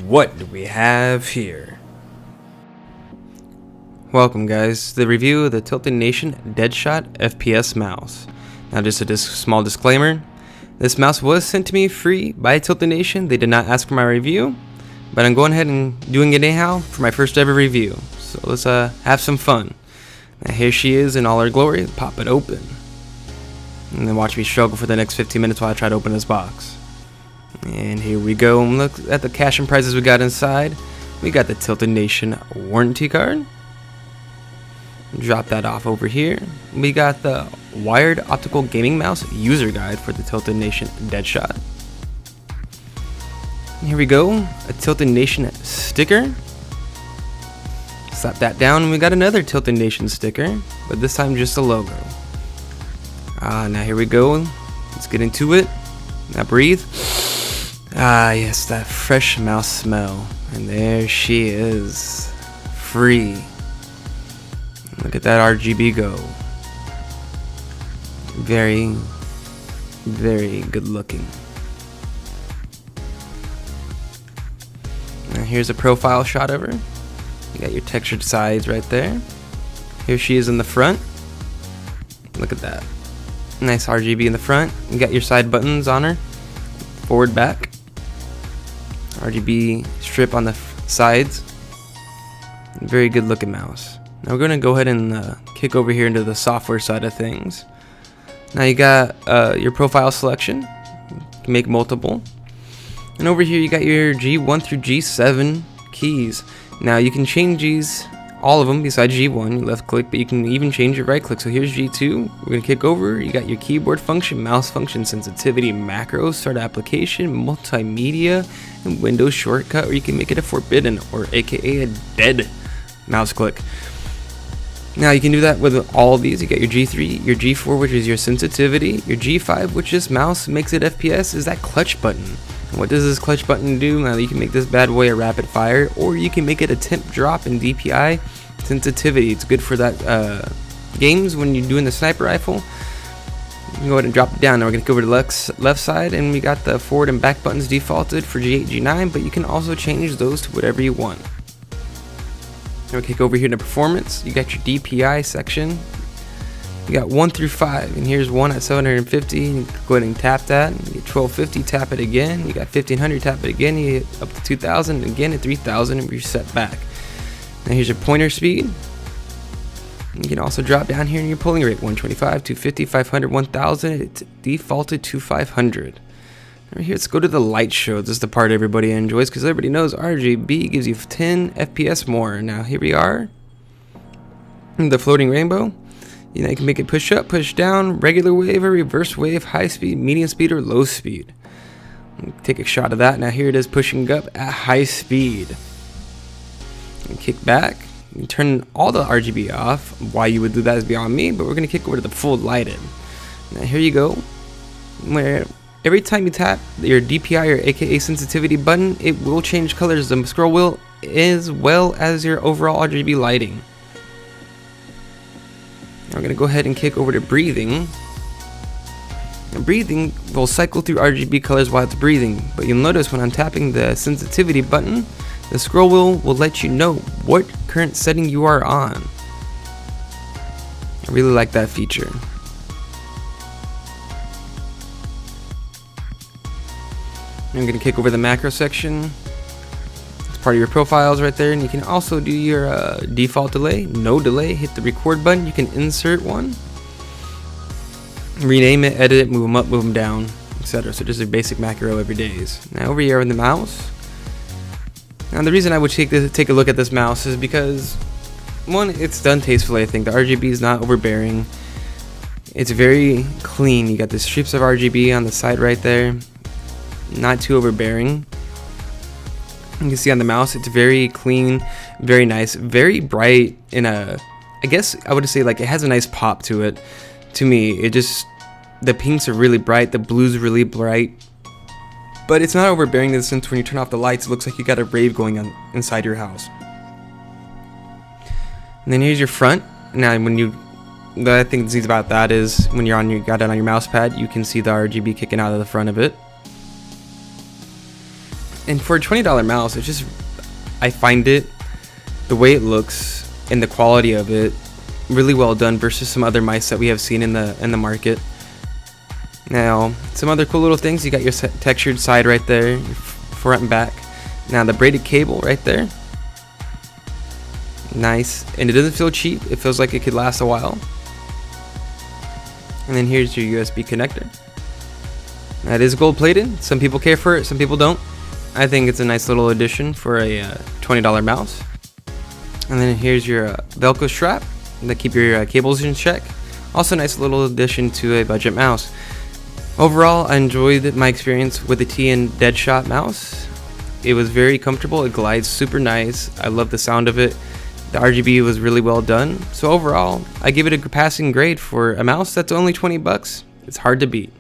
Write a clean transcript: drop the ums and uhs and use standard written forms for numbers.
What do we have here? Welcome guys to the review of the Tilted Nation Deadshot FPS mouse. Now just a small disclaimer, this mouse was sent to me free by Tilted Nation. They did not ask for my review, but I'm going ahead and doing it anyhow for my first ever review. So let's have some fun. Now here she is in all her glory. Pop it open. And then watch me struggle for the next 15 minutes while I try to open this box. And here we go. Look at the cash and prizes we got inside. We got the Tilted Nation warranty card. Drop that off over here. We got the wired optical gaming mouse user guide for the Tilted Nation Deadshot. And here we go. A Tilted Nation sticker. Slap that down and we got another Tilted Nation sticker, but this time just a logo. Now here we go. Let's get into it. Now breathe. Yes, that fresh mouse smell. And there she is. Free. Look at that RGB go. Very, very good looking. Now here's a profile shot of her. You got your textured sides right there. Here she is in the front. Look at that. Nice RGB in the front. You got your side buttons on her. Forward, back. RGB strip on the sides. Very good looking mouse. Now we're going to go ahead and kick over here into the software side of things. Now you got your profile selection. You can make multiple. And over here you got your G1 through G7 keys. Now you can change these, all of them besides G1, you left click, but you can even change your right click. So here's G2, we're going to kick over, you got your keyboard function, mouse function, sensitivity, macros, start application, multimedia, and Windows shortcut, or you can make it a forbidden, or aka a dead mouse click. Now you can do that with all of these. You got your G3, your G4, which is your sensitivity, your G5, which this mouse makes it FPS, is that clutch button. And what does this clutch button do? Now you can make this bad boy a rapid fire, or you can make it a temp drop in DPI sensitivity. It's good for that games when you're doing the sniper rifle. You can go ahead and drop it down. Now we're going to go over to the left side, and we got the forward and back buttons defaulted for G8, G9, but you can also change those to whatever you want. Now we'll kick over here to performance. You got your DPI section. You got 1 through 5, and here's 1 at 750. You can go ahead and tap that. You get 1250, tap it again. You got 1500, tap it again. You get up to 2000, again at 3000, and reset back. Now here's your pointer speed. You can also drop down here in your pulling rate: 125, 250, 500, 1000. It's defaulted to 500. Right here, let's go to the light show. This is the part everybody enjoys because everybody knows RGB gives you 10 FPS more. Now here we are, the floating rainbow. You know, you can make it push up, push down, regular wave or reverse wave, high speed, medium speed, or low speed. Take a shot of that. Now here it is pushing up at high speed. And kick back. You turn all the RGB off. Why you would do that is beyond me, but we're going to kick over to the full lighted. Now here you go. Where every time you tap your DPI or aka sensitivity button, it will change colors, the scroll wheel, as well as your overall RGB lighting. Now we're going to go ahead and kick over to breathing. And breathing will cycle through RGB colors while it's breathing, but you'll notice when I'm tapping the sensitivity button, the scroll wheel will let you know what current setting you are on. I really like that feature. I'm going to kick over the macro section. It's part of your profiles right there, and you can also do your default delay, no delay. Hit the record button. You can insert one, rename it, edit it, move them up, move them down, etc. So just a basic macro every days. Now over here on the mouse. Now the reason I would take a look at this mouse is because, one, it's done tastefully. I think the RGB is not overbearing. It's very clean. You got the strips of RGB on the side right there. Not too overbearing. You can see on the mouse it's very clean, very nice, very bright in a, I guess I would say, like, it has a nice pop to it. To me, it just, the pinks are really bright, the blues are really bright, but it's not overbearing in the sense when you turn off the lights it looks like you got a rave going on inside your house. And then here's your front. Now when you, the thing that's neat about that is when you're on, you got it on your mouse pad, you can see the RGB kicking out of the front of it. And for a $20 mouse, it's just, I find it, the way it looks and the quality of it, really well done versus some other mice that we have seen in the market. Now, some other cool little things. You got your textured side right there, front and back. Now the braided cable right there, nice, and it doesn't feel cheap. It feels like it could last a while. And then here's your USB connector. That is gold plated. Some people care for it, some people don't. I think it's a nice little addition for a $20 mouse. And then here's your Velcro strap that keep your cables in check. Also a nice little addition to a budget mouse. Overall, I enjoyed my experience with the TN Deadshot mouse. It was very comfortable. It glides super nice. I love the sound of it. The RGB was really well done. So overall, I give it a passing grade for a mouse that's only 20 bucks. It's hard to beat.